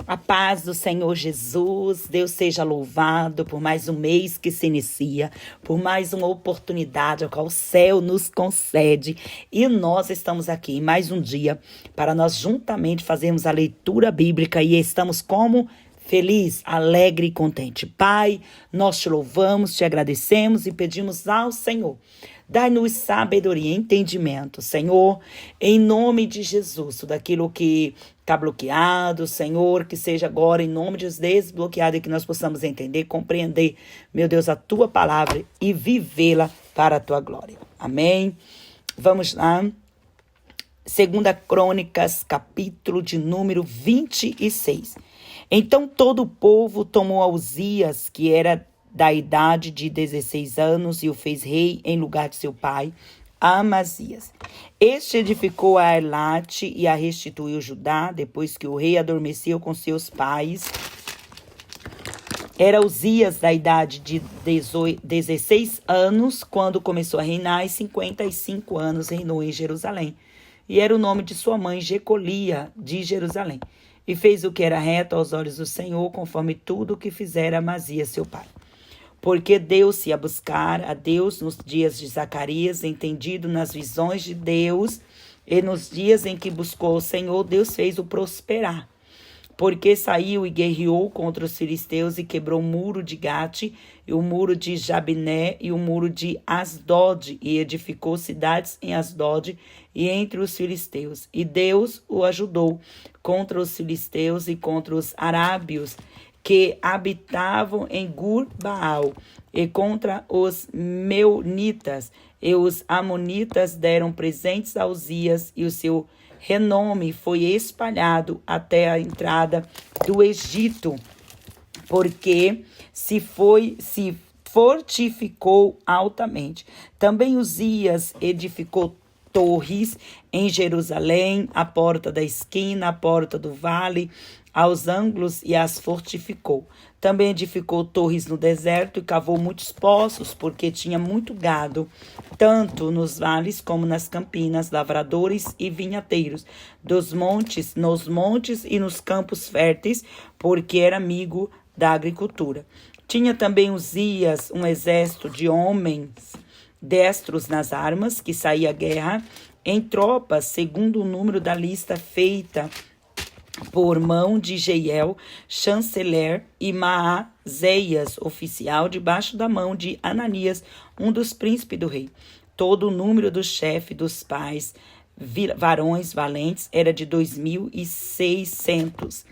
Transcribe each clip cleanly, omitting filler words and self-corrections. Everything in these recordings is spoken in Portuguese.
A paz do Senhor Jesus, Deus seja louvado por mais um mês que se inicia, por mais uma oportunidade a qual o céu nos concede. E nós estamos aqui em mais um dia para nós juntamente fazermos a leitura bíblica e estamos como feliz, alegre e contente. Pai, nós te louvamos, te agradecemos e pedimos ao Senhor. Dai-nos sabedoria e entendimento, Senhor, em nome de Jesus, tudo aquilo que está bloqueado, Senhor, que seja agora em nome de Jesus desbloqueado e que nós possamos entender, compreender, meu Deus, a tua palavra e vivê-la para a tua glória. Amém? Vamos lá. 2 Crônicas, capítulo de número 26. Então todo o povo tomou a Uzias, que era da idade de 16 anos, e o fez rei em lugar de seu pai, Amazias. Este edificou a Elate e a restituiu Judá, depois que o rei adormeceu com seus pais. Era Uzias da idade de 16 anos, quando começou a reinar, e 55 anos reinou em Jerusalém. E era o nome de sua mãe, Jecolia, de Jerusalém. E fez o que era reto aos olhos do Senhor, conforme tudo o que fizera Amazias, seu pai. Porque deu-se a buscar a Deus nos dias de Zacarias, entendido nas visões de Deus, e nos dias em que buscou o Senhor, Deus fez-o prosperar. Porque saiu e guerreou contra os filisteus e quebrou o muro de Gate, e o muro de Jabiné e o muro de Asdod, e edificou cidades em Asdod e entre os filisteus. E Deus o ajudou contra os filisteus e contra os arábios, que habitavam em Gur-Baal, e contra os meunitas, e os amonitas deram presentes a Uzias, e o seu renome foi espalhado até a entrada do Egito, porque se fortificou altamente. Também Uzias edificou torres em Jerusalém, a porta da esquina, a porta do vale, aos ângulos, e as fortificou. Também edificou torres no deserto e cavou muitos poços, porque tinha muito gado, tanto nos vales como nas campinas, lavradores e vinhateiros, nos montes e nos campos férteis, porque era amigo da agricultura. Tinha também Uzias um exército de homens destros nas armas, que saía à guerra em tropas, segundo o número da lista feita por mão de Jeiel, chanceler, e Maazéias, oficial, debaixo da mão de Ananias, um dos príncipes do rei. Todo o número do chefe dos pais, varões valentes, era de 2.600.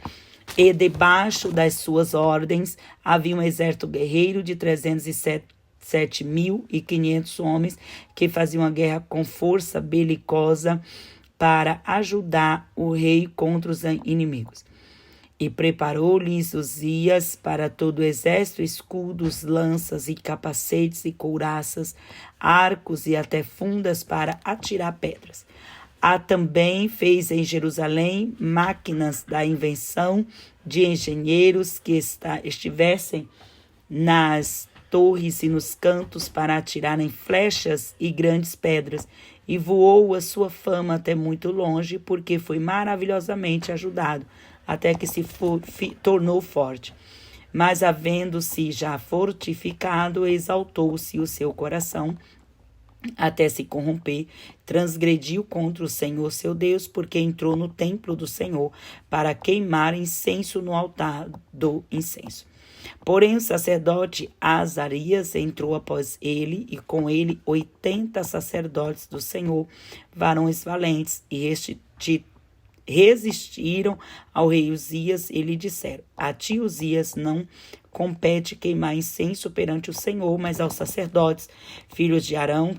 E debaixo das suas ordens havia um exército guerreiro de 307.500 homens que faziam a guerra com força belicosa para ajudar o rei contra os inimigos. E preparou-lhes Uzias para todo o exército escudos, lanças e capacetes e couraças, arcos e até fundas para atirar pedras. Também fez em Jerusalém máquinas da invenção de engenheiros que estivessem nas torres e nos cantos para atirarem flechas e grandes pedras, e voou a sua fama até muito longe, porque foi maravilhosamente ajudado, até que se tornou forte. Mas, havendo-se já fortificado, exaltou-se o seu coração, até se corromper, transgrediu contra o Senhor seu Deus, porque entrou no templo do Senhor para queimar incenso no altar do incenso. Porém, o sacerdote Azarias entrou após ele, e com ele 80 sacerdotes do Senhor, varões valentes, e resistiram ao rei Uzias e lhe disseram: a ti, Uzias, não compete queimar incenso perante o Senhor, mas aos sacerdotes, filhos de Arão,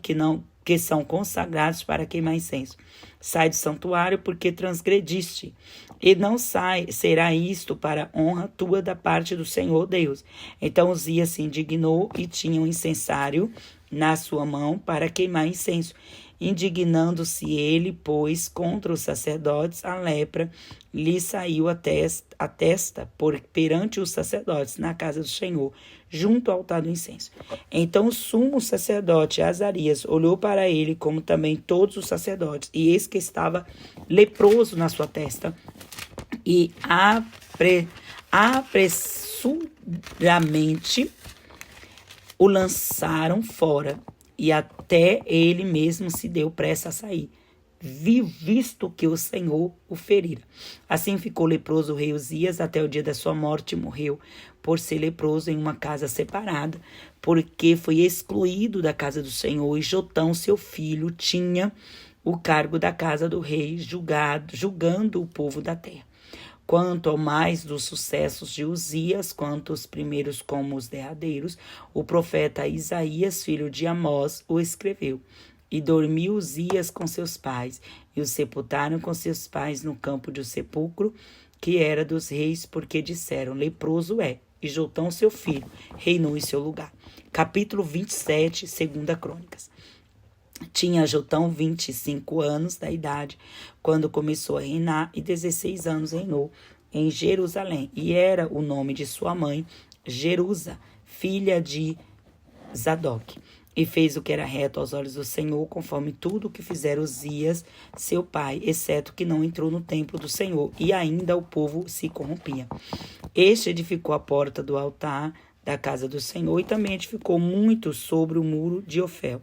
que são consagrados para queimar incenso. Sai do santuário, porque transgrediste, e não será isto para honra tua da parte do Senhor Deus. Então Uzias se indignou e tinha um incensário na sua mão para queimar incenso. Indignando-se ele, pois, contra os sacerdotes, a lepra lhe saiu a testa perante os sacerdotes na casa do Senhor, junto ao altar do incenso. Então o sumo sacerdote Azarias olhou para ele, como também todos os sacerdotes, e eis que estava leproso na sua testa. e apressadamente o lançaram fora, e até ele mesmo se deu pressa a sair, visto que o Senhor o ferira. Assim ficou leproso o rei Uzias até o dia da sua morte, e morreu por ser leproso em uma casa separada, porque foi excluído da casa do Senhor, e Jotão, seu filho, tinha o cargo da casa do rei, julgando o povo da terra. Quanto ao mais dos sucessos de Uzias, quanto os primeiros como os derradeiros, o profeta Isaías, filho de Amós, o escreveu. E dormiu Uzias com seus pais, e o sepultaram com seus pais no campo do sepulcro, que era dos reis, porque disseram, leproso é, e Jotão, seu filho, reinou em seu lugar. Capítulo 27, 2 Crônicas. Tinha Jotão 25 anos da idade, quando começou a reinar, e 16 anos reinou em Jerusalém. E era o nome de sua mãe, Jerusa, filha de Zadok. E fez o que era reto aos olhos do Senhor, conforme tudo o que fizera Uzias, seu pai, exceto que não entrou no templo do Senhor, e ainda o povo se corrompia. Este edificou a porta do altar da casa do Senhor, e também edificou muito sobre o muro de Ofel.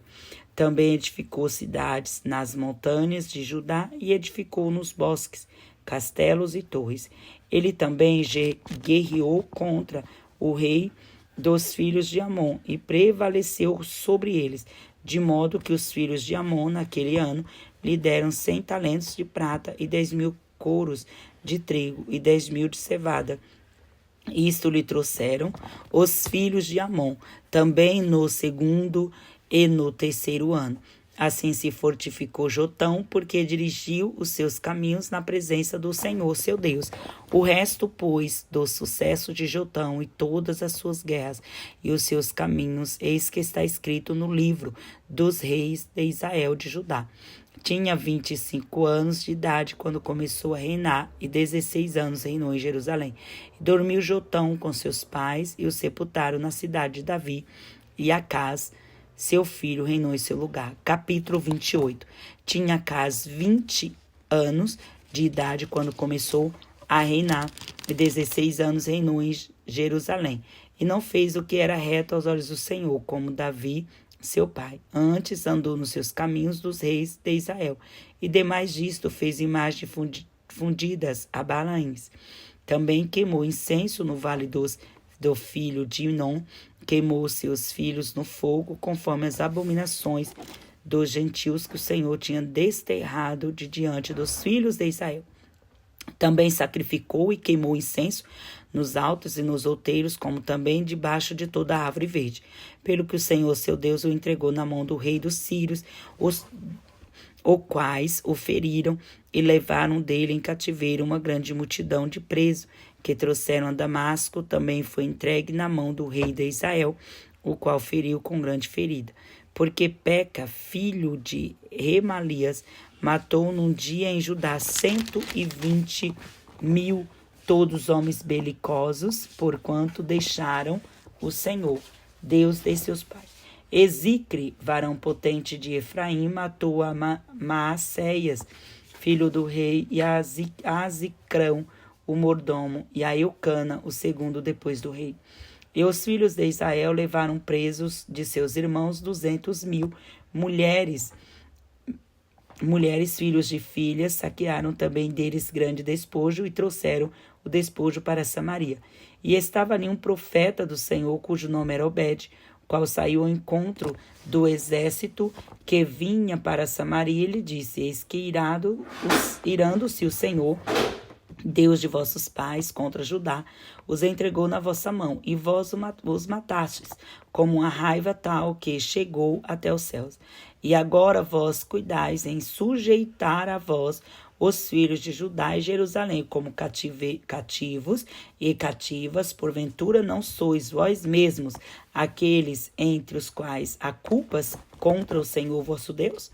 Também edificou cidades nas montanhas de Judá, e edificou nos bosques, castelos e torres. Ele também guerreou contra o rei dos filhos de Amon, e prevaleceu sobre eles, de modo que os filhos de Amon, naquele ano, lhe deram 100 talentos de prata, e 10.000 coros de trigo, e 10.000 de cevada. Isto lhe trouxeram os filhos de Amon, também no segundo e no terceiro ano. Assim se fortificou Jotão, porque dirigiu os seus caminhos na presença do Senhor, seu Deus. O resto, pois, do sucesso de Jotão e todas as suas guerras e os seus caminhos, eis que está escrito no livro dos reis de Israel de Judá. Tinha 25 anos de idade quando começou a reinar, e 16 anos reinou em Jerusalém. E dormiu Jotão com seus pais, e o sepultaram na cidade de Davi, e Acás, seu filho, reinou em seu lugar. Capítulo 28. Tinha Acás 20 anos de idade quando começou a reinar, e 16 anos reinou em Jerusalém. E não fez o que era reto aos olhos do Senhor, como Davi, seu pai. Antes andou nos seus caminhos dos reis de Israel. E demais disto fez imagens fundidas a Balaíns. Também queimou incenso no vale do filho de Inom, queimou seus filhos no fogo, conforme as abominações dos gentios que o Senhor tinha desterrado de diante dos filhos de Israel. Também sacrificou e queimou incenso nos altos e nos outeiros, como também debaixo de toda a árvore verde. Pelo que o Senhor, seu Deus, o entregou na mão do rei dos sírios, os quais o feriram e levaram dele em cativeiro uma grande multidão de presos, que trouxeram a Damasco. Também foi entregue na mão do rei de Israel, o qual feriu com grande ferida. Porque Peca, filho de Remalias, matou num dia em Judá 120.000, todos homens belicosos, porquanto deixaram o Senhor, Deus de seus pais. Ezicre, varão potente de Efraim, matou a Maacéias, filho do rei, e a Azicrão, o mordomo, e a Eucana, o segundo depois do rei. E os filhos de Israel levaram presos de seus irmãos 200.000 mulheres, filhos de filhas, saquearam também deles grande despojo, e trouxeram o despojo para Samaria. E estava ali um profeta do Senhor, cujo nome era Obed, o qual saiu ao encontro do exército que vinha para Samaria, e lhe disse: eis que irando-se o Senhor, Deus de vossos pais, contra Judá, os entregou na vossa mão, e vós os matastes, como uma raiva tal que chegou até os céus. E agora vós cuidais em sujeitar a vós os filhos de Judá e Jerusalém, como cativos e cativas. Porventura não sois vós mesmos aqueles entre os quais há culpas contra o Senhor vosso Deus?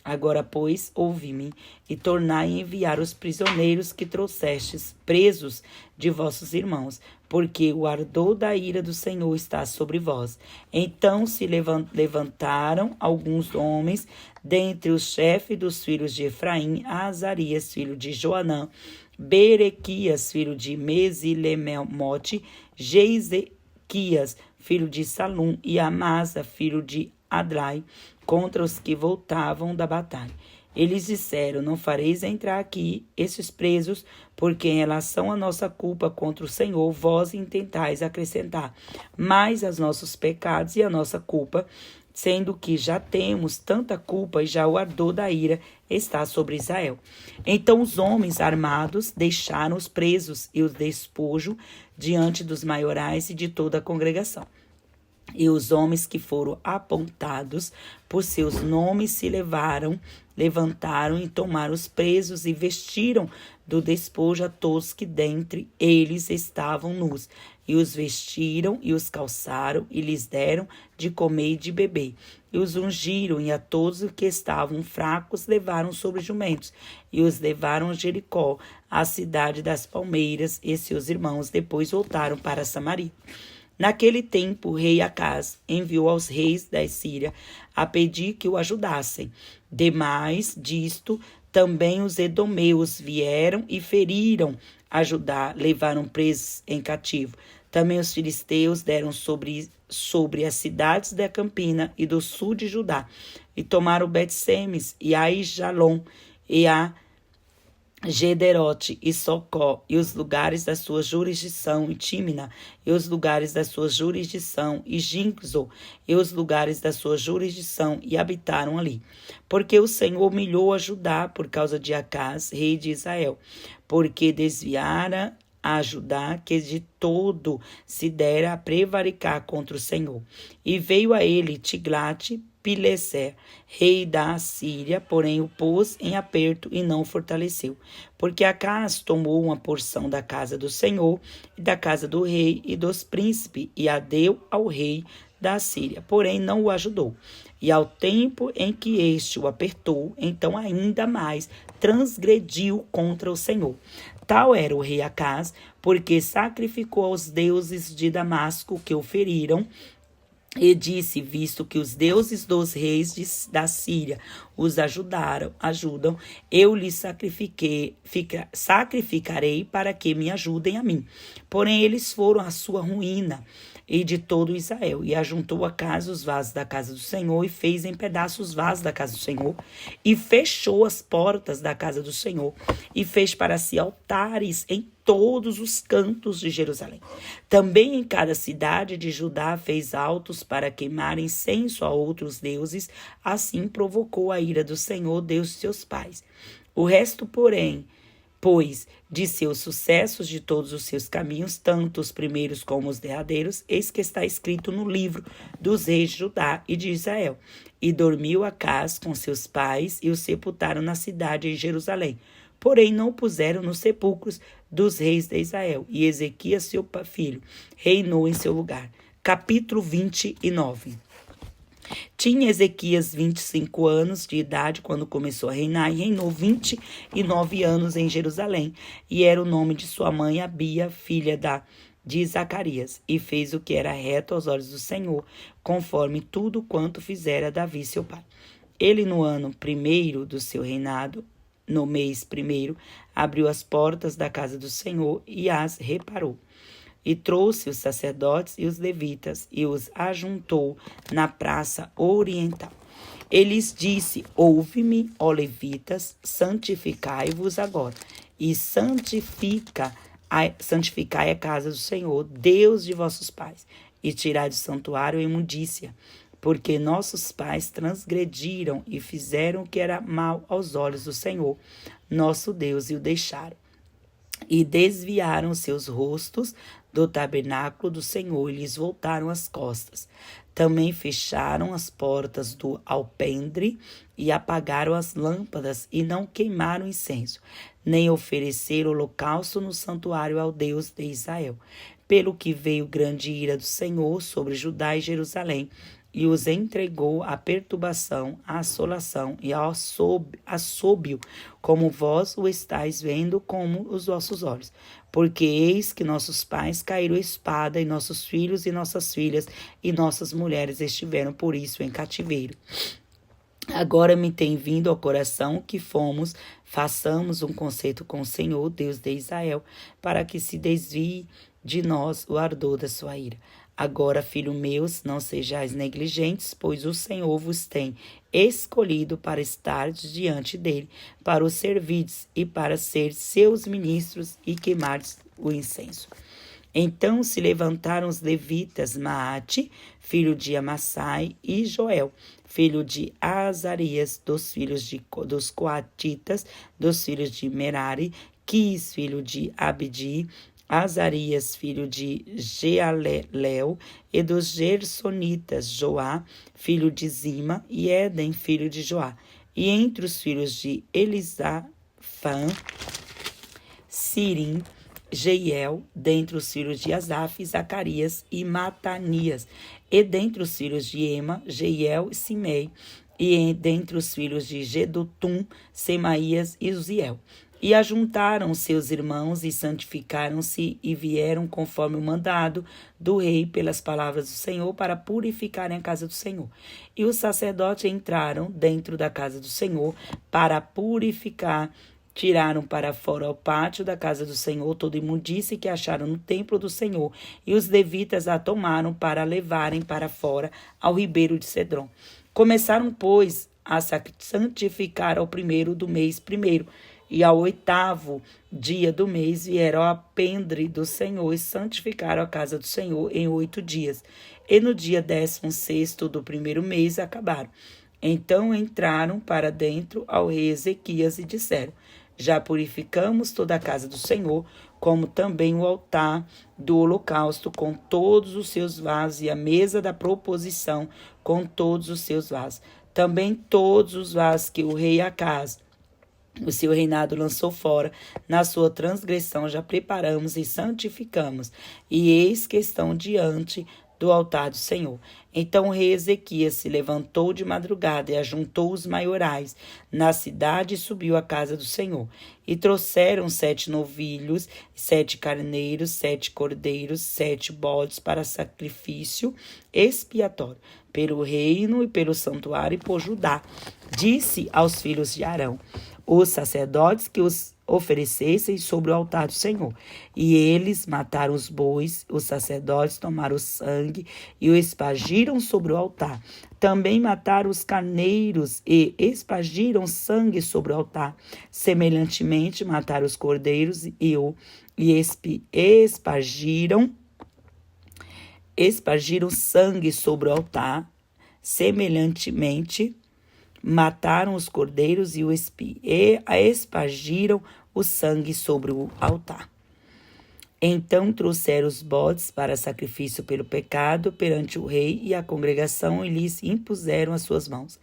Agora, pois, ouvi-me, e tornai a enviar os prisioneiros que trouxestes presos de vossos irmãos, porque o ardor da ira do Senhor está sobre vós. Então se levantaram alguns homens dentre os chefes dos filhos de Efraim, Azarias, filho de Joanã, Berequias, filho de Mesilemote, Jeizequias, filho de Salum, e Amasa, filho de Adrai, contra os que voltavam da batalha. Eles disseram: não fareis entrar aqui esses presos, porque em relação à nossa culpa contra o Senhor, vós intentais acrescentar mais aos nossos pecados e a nossa culpa, sendo que já temos tanta culpa e já o ardor da ira está sobre Israel. Então os homens armados deixaram os presos e os despojo diante dos maiorais e de toda a congregação. E os homens que foram apontados por seus nomes se levantaram e tomaram os presos e vestiram do despojo a todos que dentre eles estavam nus. E os vestiram e os calçaram e lhes deram de comer e de beber. E os ungiram e a todos os que estavam fracos levaram sobre jumentos. E os levaram a Jericó, a cidade das palmeiras, e seus irmãos depois voltaram para Samaria. Naquele tempo, o rei Acaz enviou aos reis da Síria a pedir que o ajudassem. Demais disto, também os edomeus vieram e feriram a Judá, levaram presos em cativo. Também os filisteus deram sobre as cidades da Campina e do sul de Judá, e tomaram Bet-Semes e Aijalon e a Gederote e Socó, e os lugares da sua jurisdição, e Tímina, e os lugares da sua jurisdição, e Ginkzo, e os lugares da sua jurisdição, e habitaram ali. Porque o Senhor humilhou a Judá por causa de Acaz, rei de Israel, porque desviara a Judá, que de todo se dera a prevaricar contra o Senhor. E veio a ele Tiglat-Pileser, rei da Assíria, porém o pôs em aperto e não o fortaleceu, porque Acaz tomou uma porção da casa do Senhor e da casa do rei e dos príncipes, e a deu ao rei da Assíria, porém não o ajudou. E ao tempo em que este o apertou, então ainda mais transgrediu contra o Senhor. Tal era o rei Acaz, porque sacrificou aos deuses de Damasco que o feriram, e disse: visto que os deuses dos reis da Síria os ajudam, eu lhes sacrificarei para que me ajudem a mim. Porém, eles foram à sua ruína e de todo Israel, e ajuntou a casa os vasos da casa do Senhor, e fez em pedaços os vasos da casa do Senhor, e fechou as portas da casa do Senhor, e fez para si altares em todos os cantos de Jerusalém. Também em cada cidade de Judá fez altos para queimar incenso a outros deuses, assim provocou a ira do Senhor, Deus de seus pais. O resto, porém, pois de seus sucessos, de todos os seus caminhos, tanto os primeiros como os derradeiros, eis que está escrito no livro dos reis de Judá e de Israel. E dormiu Acaz com seus pais, e o sepultaram na cidade em Jerusalém. Porém, não o puseram nos sepulcros dos reis de Israel. E Ezequias, seu filho, reinou em seu lugar. Capítulo 29. Tinha Ezequias 25 anos de idade quando começou a reinar, e reinou 29 anos em Jerusalém. E era o nome de sua mãe Abia, filha de Zacarias. E fez o que era reto aos olhos do Senhor, conforme tudo quanto fizera Davi seu pai. Ele, no ano primeiro do seu reinado, no mês primeiro, abriu as portas da casa do Senhor e as reparou. E trouxe os sacerdotes e os levitas e os ajuntou na praça oriental. Ele lhes disse: ouve-me, ó levitas, santificai-vos agora, e santificai a casa do Senhor, Deus de vossos pais, e tirai do santuário a imundícia, porque nossos pais transgrediram e fizeram o que era mal aos olhos do Senhor, nosso Deus, e o deixaram. E desviaram seus rostos do tabernáculo do Senhor, e lhes voltaram as costas. Também fecharam as portas do alpendre e apagaram as lâmpadas, e não queimaram incenso, nem ofereceram holocausto no santuário ao Deus de Israel. Pelo que veio grande ira do Senhor sobre Judá e Jerusalém, e os entregou à perturbação, à assolação e ao assobio, como vós o estáis vendo como os vossos olhos. Porque eis que nossos pais caíram à espada, e nossos filhos e nossas filhas e nossas mulheres estiveram por isso em cativeiro. Agora me tem vindo ao coração que façamos um concerto com o Senhor, Deus de Israel, para que se desvie de nós o ardor da sua ira. Agora, filhos meus, não sejais negligentes, pois o Senhor vos tem escolhido para estar diante dele, para o servirdes e para ser seus ministros e queimardes o incenso. Então se levantaram os levitas Maate, filho de Amassai, e Joel, filho de Azarias, dos filhos dos Coatitas, dos filhos de Merari, Quis, filho de Abdi, Azarias, filho de Jealelel, e dos Gersonitas, Joá, filho de Zima, e Éden, filho de Joá. E entre os filhos de Elisafã, Sirim, Jeiel, dentre os filhos de Asaf, Zacarias e Matanias, e dentre os filhos de Ema, Jeiel e Simei, e dentre os filhos de Gedutum, Semaías e Uziel. E ajuntaram seus irmãos e santificaram-se e vieram conforme o mandado do rei pelas palavras do Senhor para purificarem a casa do Senhor. E os sacerdotes entraram dentro da casa do Senhor para purificar. Tiraram para fora ao pátio da casa do Senhor toda imundície que acharam no templo do Senhor, e os levitas a tomaram para levarem para fora ao ribeiro de Cedron. Começaram, pois, a santificar ao primeiro do mês primeiro, e ao 8º dia do mês vieram ao apendre do Senhor e santificaram a casa do Senhor em 8 dias. E no dia 16º do primeiro mês acabaram. Então entraram para dentro ao rei Ezequias e disseram: já purificamos toda a casa do Senhor, como também o altar do holocausto com todos os seus vasos e a mesa da proposição com todos os seus vasos. Também todos os vasos que o rei Acaz, o seu reinado, lançou fora, na sua transgressão já preparamos e santificamos, e eis que estão diante do altar do Senhor. Então o rei Ezequias se levantou de madrugada e ajuntou os maiorais na cidade e subiu à casa do Senhor. E trouxeram 7 novilhos, 7 carneiros, 7 cordeiros, 7 bodes para sacrifício expiatório, pelo reino e pelo santuário e por Judá. Disse aos filhos de Arão, os sacerdotes, que os oferecessem sobre o altar do Senhor. E eles mataram os bois, os sacerdotes tomaram o sangue e o espargiram sobre o altar. Também mataram os carneiros e espargiram sangue sobre o altar. Semelhantemente, mataram os cordeiros espargiram sangue sobre o altar. Semelhantemente, mataram os cordeiros e espargiram o sangue sobre o altar. Então trouxeram os bodes para sacrifício pelo pecado perante o rei e a congregação, e lhes impuseram as suas mãos.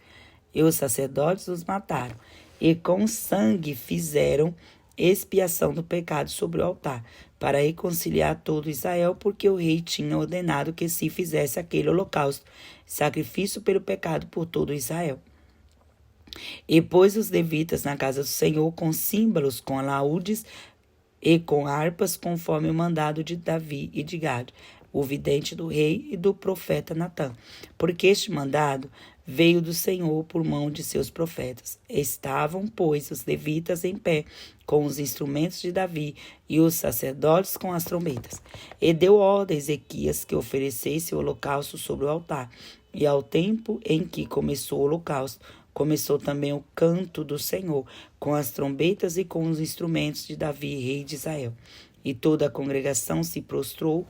E os sacerdotes os mataram, e com sangue fizeram expiação do pecado sobre o altar, para reconciliar todo Israel, porque o rei tinha ordenado que se fizesse aquele holocausto, sacrifício pelo pecado por todo Israel. E pôs os levitas na casa do Senhor com símbolos, com alaúdes e com harpas, conforme o mandado de Davi e de Gade, o vidente do rei e do profeta Natã, porque este mandado veio do Senhor por mão de seus profetas. Estavam, pois, os levitas em pé, com os instrumentos de Davi, e os sacerdotes com as trombetas. E deu ordem a Ezequias que oferecesse o holocausto sobre o altar. E ao tempo em que começou o holocausto, começou também o canto do Senhor, com as trombetas e com os instrumentos de Davi, rei de Israel. E toda a congregação se prostrou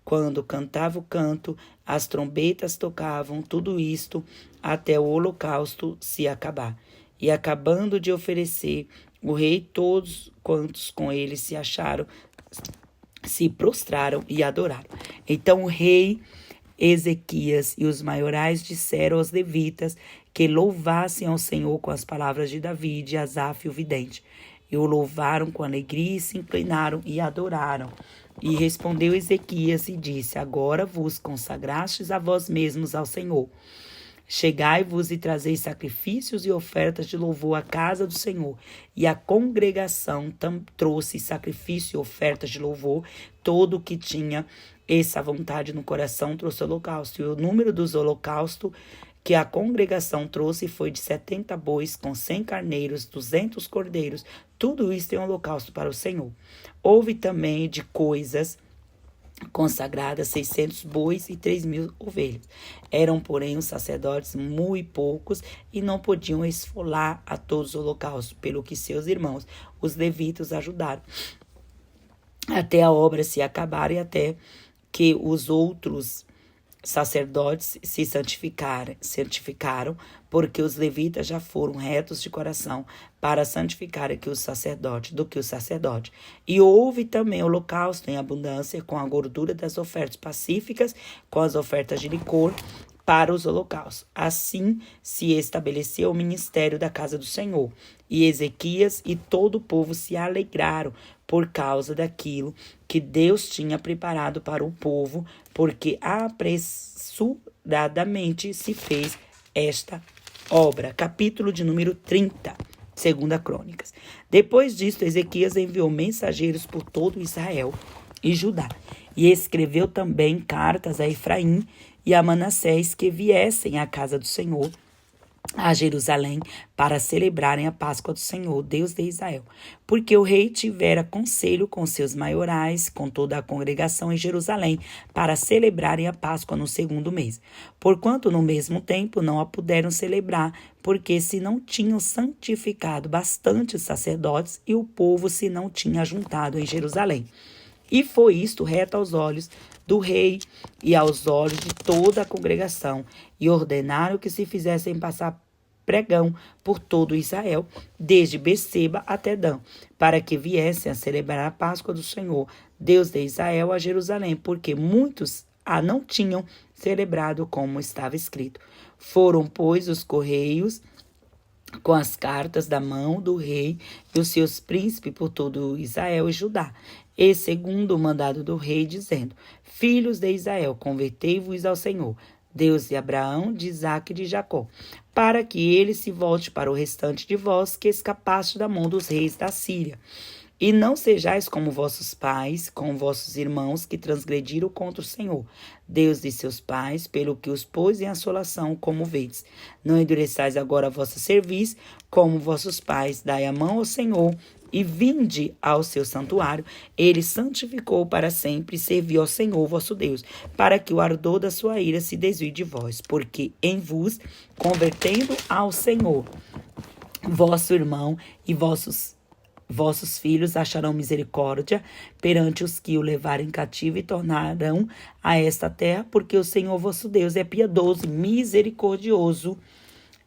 quando cantava o canto, as trombetas tocavam, tudo isto até o holocausto se acabar. E acabando de oferecer, o rei, todos quantos com ele se acharam, se prostraram e adoraram. Então o rei Ezequias e os maiorais disseram aos levitas que louvassem ao Senhor com as palavras de Davi e de Asaf, o vidente. E o louvaram com alegria e se inclinaram e adoraram. E respondeu Ezequias e disse: agora vos consagrastes a vós mesmos ao Senhor. Chegai-vos e trazei sacrifícios e ofertas de louvor à casa do Senhor. E a congregação trouxe sacrifício e ofertas de louvor, todo o que tinha essa vontade no coração trouxe holocausto. E o número dos holocaustos que a congregação trouxe foi de 70 bois, com 100 carneiros, 200 cordeiros, tudo isso em holocausto para o Senhor. Houve também de coisas consagradas 600 bois e 3.000 ovelhas. Eram, porém, os sacerdotes muito poucos e não podiam esfolar a todos os holocaustos, pelo que seus irmãos, os levitas, ajudaram até a obra se acabar e até que os outros sacerdotes se santificaram, porque os levitas já foram retos de coração para santificar do que o sacerdote. E houve também holocausto em abundância, com a gordura das ofertas pacíficas, com as ofertas de licor, para os holocaustos. Assim se estabeleceu o ministério da casa do Senhor. E Ezequias e todo o povo se alegraram por causa daquilo que Deus tinha preparado para o povo, porque apressuradamente se fez esta obra. Capítulo de número 30, 2 Crônicas. Depois disto, Ezequias enviou mensageiros por todo Israel e Judá, e escreveu também cartas a Efraim e a Manassés que viessem à casa do Senhor, a Jerusalém, para celebrarem a Páscoa do Senhor, Deus de Israel. Porque o rei tivera conselho com seus maiorais, com toda a congregação em Jerusalém, para celebrarem a Páscoa no 2º mês. Porquanto no mesmo tempo não a puderam celebrar, porque se não tinham santificado bastante os sacerdotes e o povo se não tinha juntado em Jerusalém. E foi isto reto aos olhos do rei e aos olhos de toda a congregação, e ordenaram que se fizessem passar pregão por todo Israel, desde Beceba até Dan, para que viessem a celebrar a Páscoa do Senhor, Deus de Israel, a Jerusalém, porque muitos a não tinham celebrado como estava escrito. Foram, pois, os correios com as cartas da mão do rei e os seus príncipes por todo Israel e Judá, e segundo o mandado do rei, dizendo: Filhos de Israel, convertei-vos ao Senhor, Deus de Abraão, de Isaque e de Jacó, para que ele se volte para o restante de vós que escapaste da mão dos reis da Síria. E não sejais como vossos pais, com vossos irmãos que transgrediram contra o Senhor, Deus de seus pais, pelo que os pôs em assolação, como vedes. Não endureçais agora a vossa cerviz, como vossos pais, dai a mão ao Senhor, e vinde ao seu santuário. Ele santificou para sempre, e serviu ao Senhor vosso Deus, para que o ardor da sua ira se desvie de vós, porque em vos, convertendo ao Senhor, vosso irmão e vossos filhos acharão misericórdia perante os que o levarem cativo e tornarão a esta terra, porque o Senhor vosso Deus é piedoso e misericordioso,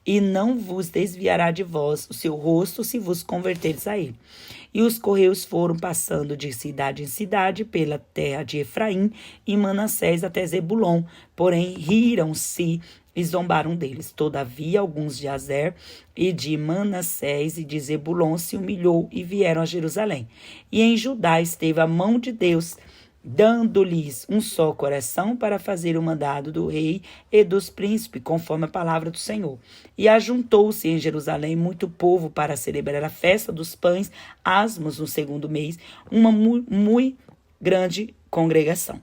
e não vos desviará de vós o seu rosto se vos converterdes a ele. E os correios foram passando de cidade em cidade pela terra de Efraim e Manassés até Zebulon, porém riram-se e zombaram deles. Todavia, alguns de Azer e de Manassés e de Zebulon se humilhou e vieram a Jerusalém. E em Judá esteve a mão de Deus, dando-lhes um só coração para fazer o mandado do rei e dos príncipes, conforme a palavra do Senhor. E ajuntou-se em Jerusalém muito povo para celebrar a festa dos pães asmos no 2º mês, uma muito grande congregação.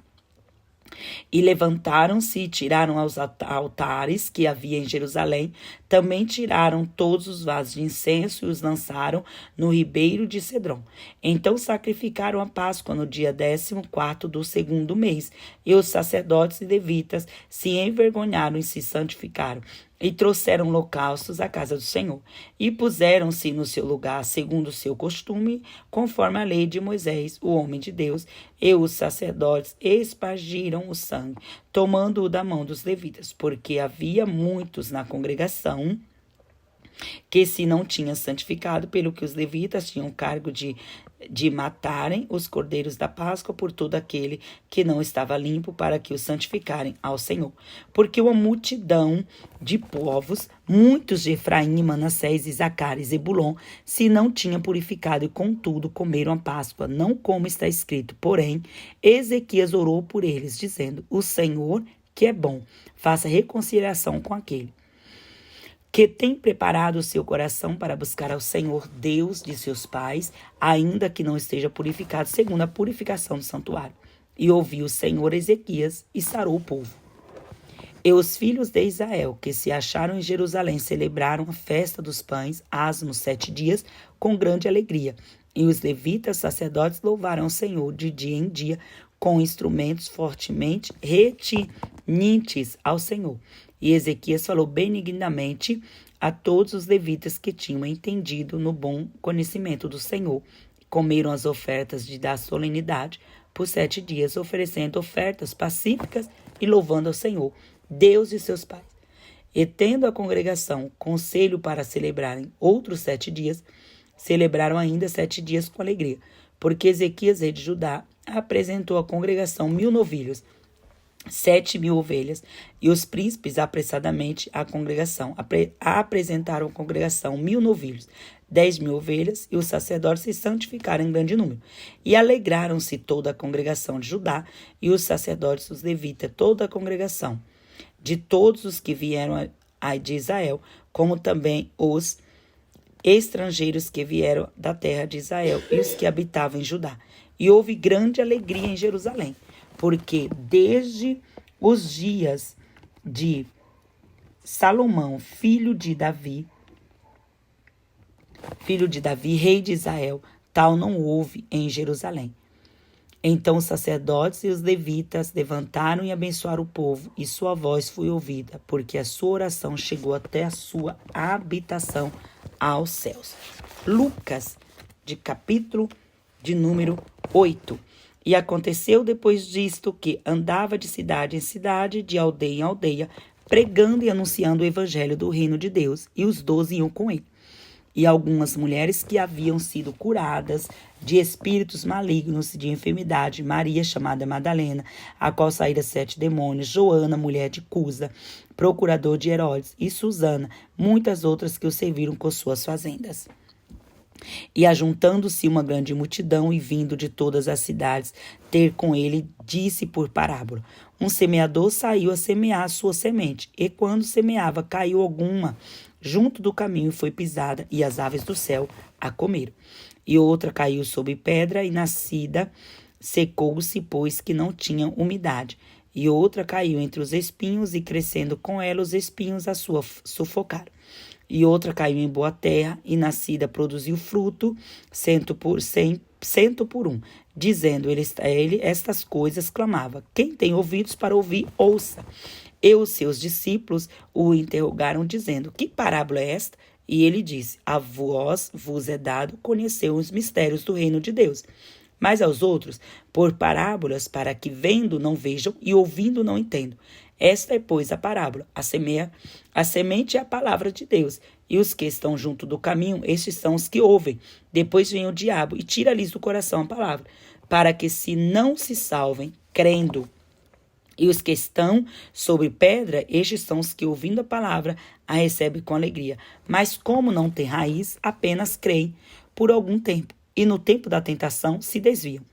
E levantaram-se e tiraram aos altares que havia em Jerusalém. Também tiraram todos os vasos de incenso e os lançaram no ribeiro de Cedron. Então sacrificaram a Páscoa no dia 14º do 2º mês. E os sacerdotes e levitas se envergonharam e se santificaram. E trouxeram holocaustos à casa do Senhor. E puseram-se no seu lugar, segundo o seu costume, conforme a lei de Moisés, o homem de Deus. E os sacerdotes espargiram o sangue, tomando-o da mão dos levitas, porque havia muitos na congregação que se não tinham santificado, pelo que os levitas tinham cargo de matarem os cordeiros da Páscoa por todo aquele que não estava limpo, para que os santificarem ao Senhor. Porque uma multidão de povos, muitos de Efraim, Manassés, Isacar e Zebulon, se não tinham purificado e contudo comeram a Páscoa, não como está escrito. Porém, Ezequias orou por eles, dizendo: O Senhor, que é bom, faça reconciliação com aquele que tem preparado o seu coração para buscar ao Senhor, Deus de seus pais, ainda que não esteja purificado segundo a purificação do santuário. E ouviu o Senhor Ezequias e sarou o povo. E os filhos de Israel, que se acharam em Jerusalém, celebraram a festa dos pães, asmos, 7 dias, com grande alegria. E os levitas, sacerdotes, louvaram o Senhor de dia em dia, com instrumentos fortemente retinentes ao Senhor. E Ezequias falou benignamente a todos os levitas que tinham entendido no bom conhecimento do Senhor. Comeram as ofertas da solenidade por 7 dias, oferecendo ofertas pacíficas e louvando ao Senhor, Deus de seus pais. E tendo a congregação conselho para celebrarem outros 7 dias, celebraram ainda 7 dias com alegria, porque Ezequias, rei de Judá, apresentou à congregação 1.000 novilhos, 7.000 ovelhas, e os príncipes apressadamente à congregação apresentaram à congregação 1.000 novilhos, 10.000 ovelhas, e os sacerdotes se santificaram em grande número. E alegraram-se toda a congregação de Judá, e os sacerdotes, os levitas, toda a congregação, de todos os que vieram de Israel, como também os estrangeiros que vieram da terra de Israel e os que habitavam em Judá. E houve grande alegria em Jerusalém, porque desde os dias de Salomão, filho de Davi, rei de Israel, tal não houve em Jerusalém. Então os sacerdotes e os levitas levantaram e abençoaram o povo, e sua voz foi ouvida, porque a sua oração chegou até a sua habitação aos céus. Lucas, de capítulo de número 8. E aconteceu depois disto que andava de cidade em cidade, de aldeia em aldeia, pregando e anunciando o evangelho do reino de Deus, e os 12 iam com ele. E algumas mulheres que haviam sido curadas de espíritos malignos, de enfermidade, Maria, chamada Madalena, a qual saíra 7 demônios, Joana, mulher de Cusa, procurador de Herodes, e Susana, muitas outras que o serviram com suas fazendas. E ajuntando-se uma grande multidão e vindo de todas as cidades ter com ele, disse por parábola: um semeador saiu a semear a sua semente, e quando semeava, caiu alguma junto do caminho e foi pisada, e as aves do céu a comeram. E outra caiu sobre pedra, e nascida secou-se, pois que não tinha umidade. E outra caiu entre os espinhos, e crescendo com ela os espinhos a sua sufocaram. E outra caiu em boa terra, e nascida produziu fruto, 100 por 1. Dizendo ele estas coisas, clamava: quem tem ouvidos para ouvir, ouça. E os seus discípulos o interrogaram, dizendo: que parábola é esta? E ele disse: a vós vos é dado conhecer os mistérios do reino de Deus, mas aos outros por parábolas, para que vendo não vejam e ouvindo não entendam. Esta é, pois, a parábola. A semente é a palavra de Deus, e os que estão junto do caminho, estes são os que ouvem. Depois vem o diabo e tira-lhes do coração a palavra, para que se não se salvem crendo. E os que estão sobre pedra, estes são os que, ouvindo a palavra, a recebem com alegria. Mas como não tem raiz, apenas creem por algum tempo, e no tempo da tentação se desviam.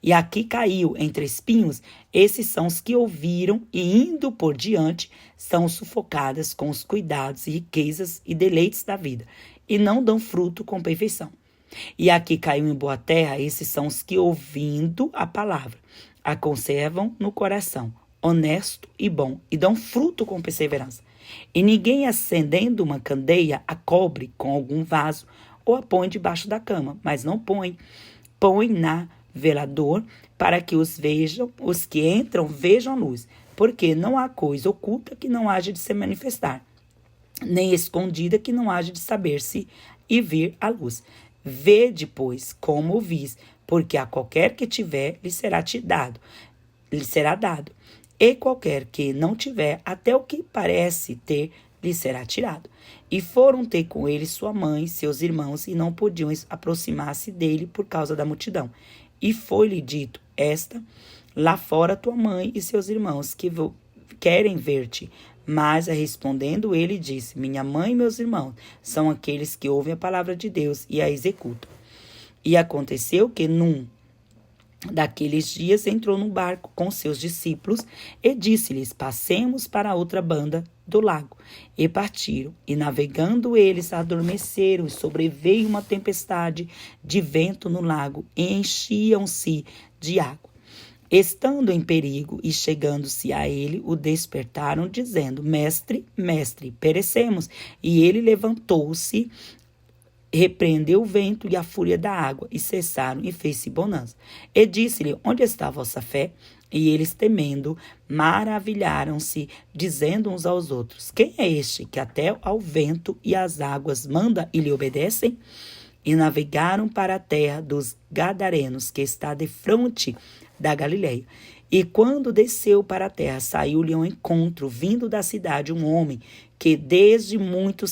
E aqui caiu entre espinhos, esses são os que ouviram e, indo por diante, são sufocadas com os cuidados e riquezas e deleites da vida, e não dão fruto com perfeição. E aqui caiu em boa terra, esses são os que, ouvindo a palavra, a conservam no coração, honesto e bom, e dão fruto com perseverança. E ninguém, acendendo uma candeia, a cobre com algum vaso, ou a põe debaixo da cama, mas não põe na velador, para que os que entram vejam a luz, porque não há coisa oculta que não haja de se manifestar, nem escondida que não haja de saber-se e vir à luz. Vede, pois, como ouvis, porque a qualquer que tiver, lhe será dado, e qualquer que não tiver, até o que parece ter, lhe será tirado. E foram ter com ele sua mãe e seus irmãos, e não podiam aproximar-se dele por causa da multidão. E foi-lhe dito: lá fora tua mãe e seus irmãos, que querem ver-te. Mas, respondendo ele, disse: minha mãe e meus irmãos são aqueles que ouvem a palavra de Deus e a executam. E aconteceu que num daqueles dias entrou num barco com seus discípulos e disse-lhes: passemos para a outra banda do lago. E partiram, e navegando eles adormeceram, e sobreveio uma tempestade de vento no lago, e enchiam-se de água. Estando em perigo e chegando-se a ele, o despertaram, dizendo: Mestre, mestre, perecemos. E ele levantou-se, repreendeu o vento e a fúria da água, e cessaram, e fez-se bonança. E disse-lhe: Onde está a vossa fé? E eles, temendo, maravilharam-se, dizendo uns aos outros: Quem é este que até ao vento e às águas manda e lhe obedecem? E navegaram para a terra dos Gadarenos, que está defronte da Galileia. E quando desceu para a terra, saiu-lhe ao encontro, vindo da cidade, um homem que desde muito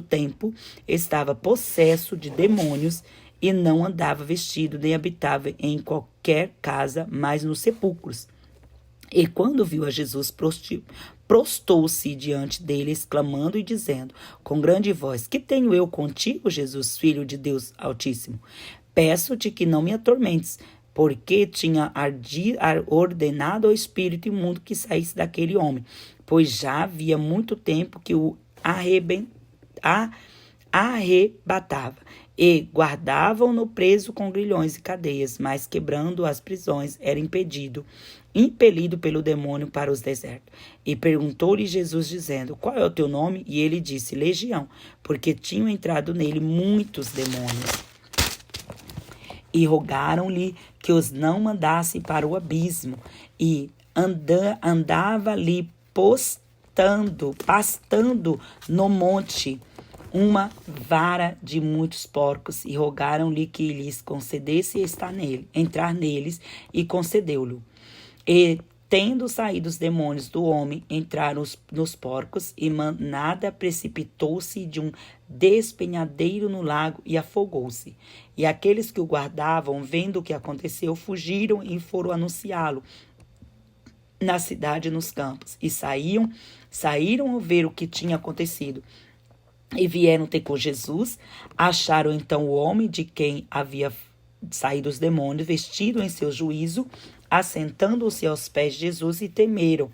tempo, estava possesso de demônios e não andava vestido, nem habitava em qualquer casa, mas nos sepulcros. E quando viu a Jesus, prostou-se diante dele, exclamando e dizendo, com grande voz: Que tenho eu contigo, Jesus, filho de Deus Altíssimo? Peço-te que não me atormentes, porque tinha ordenado ao espírito imundo que saísse daquele homem, pois já havia muito tempo que o arrebatava, e guardavam-no preso com grilhões e cadeias, mas quebrando as prisões, era impelido pelo demônio para os desertos. E perguntou-lhe Jesus, dizendo: Qual é o teu nome? E ele disse: Legião, porque tinham entrado nele muitos demônios. E rogaram-lhe que os não mandasse para o abismo. E andava ali pastando no monte uma vara de muitos porcos, e rogaram-lhe que lhes concedesse entrar neles, e concedeu-lhe. E, tendo saído os demônios do homem, entraram nos porcos, e manada precipitou-se de um despenhadeiro no lago e afogou-se. E aqueles que o guardavam, vendo o que aconteceu, fugiram e foram anunciá-lo na cidade e nos campos. E saíram a ver o que tinha acontecido. E vieram ter com Jesus, acharam então o homem de quem havia saído os demônios, vestido em seu juízo, assentando-se aos pés de Jesus, e temeram.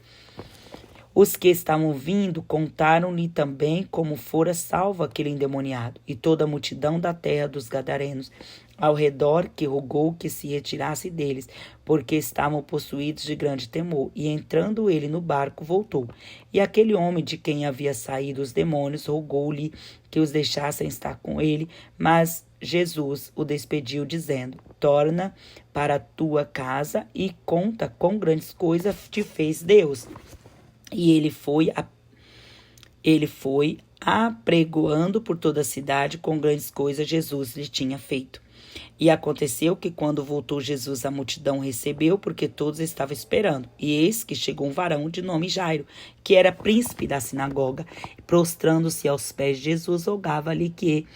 Os que estavam vindo contaram-lhe também como fora salvo aquele endemoniado, e toda a multidão da terra dos Gadarenos ao redor, que rogou que se retirasse deles, porque estavam possuídos de grande temor. E entrando ele no barco, voltou. E aquele homem de quem havia saído os demônios rogou-lhe que os deixassem estar com ele, mas Jesus o despediu, dizendo: Torna para a tua casa e conta quão grandes coisas te fez Deus. E ele foi apregoando por toda a cidade com grandes coisas Jesus lhe tinha feito. E aconteceu que, quando voltou Jesus, a multidão recebeu, porque todos estavam esperando. E eis que chegou um varão de nome Jairo, que era príncipe da sinagoga, prostrando-se aos pés de Jesus, rogava-lhe que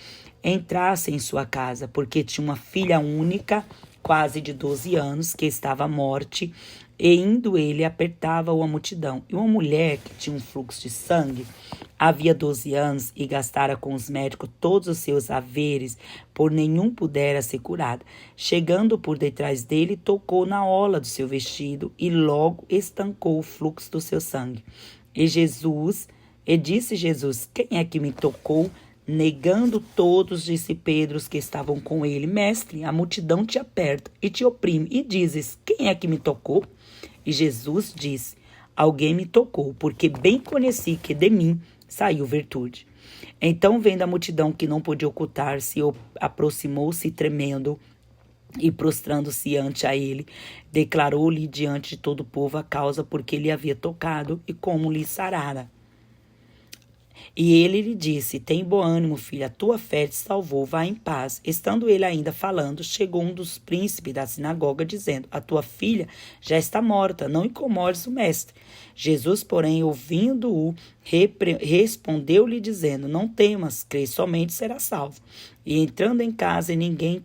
entrasse em sua casa, porque tinha uma filha única, quase de 12 anos, que estava à morte, e indo ele, apertava-o a multidão. E uma mulher que tinha um fluxo de sangue, havia 12 anos, e gastara com os médicos todos os seus haveres, por nenhum pudera ser curada. Chegando por detrás dele, tocou na orla do seu vestido, e logo estancou o fluxo do seu sangue. E disse Jesus: Quem é que me tocou? Negando todos, disse Pedro, os que estavam com ele: Mestre, a multidão te aperta e te oprime, e dizes: Quem é que me tocou? E Jesus disse: Alguém me tocou, porque bem conheci que de mim saiu virtude. Então, vendo a multidão que não podia ocultar-se, aproximou-se tremendo e, prostrando-se ante a ele, declarou-lhe diante de todo o povo a causa porque ele havia tocado e como lhe sarara. E ele lhe disse: Tem bom ânimo, filha, a tua fé te salvou, vá em paz. Estando ele ainda falando, chegou um dos príncipes da sinagoga, dizendo: A tua filha já está morta, não incomodes o mestre. Jesus, porém, ouvindo-o, respondeu-lhe, dizendo: Não temas, crê, somente será salvo. E entrando em casa, ninguém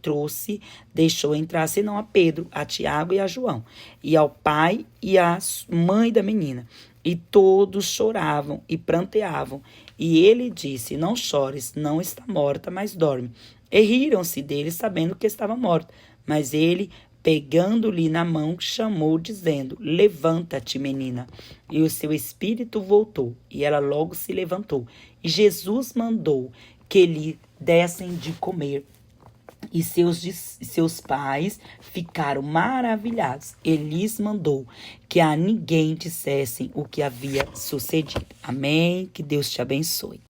deixou entrar senão a Pedro, a Tiago e a João, e ao pai e à mãe da menina. E todos choravam e pranteavam. E ele disse: Não chores, não está morta, mas dorme. E riram-se dele, sabendo que estava morta. Mas ele, pegando-lhe na mão, chamou, dizendo: Levanta-te, menina. E o seu espírito voltou, e ela logo se levantou. E Jesus mandou que lhe dessem de comer. E seus pais ficaram maravilhados. Ele lhes mandou que a ninguém dissessem o que havia sucedido. Amém? Que Deus te abençoe.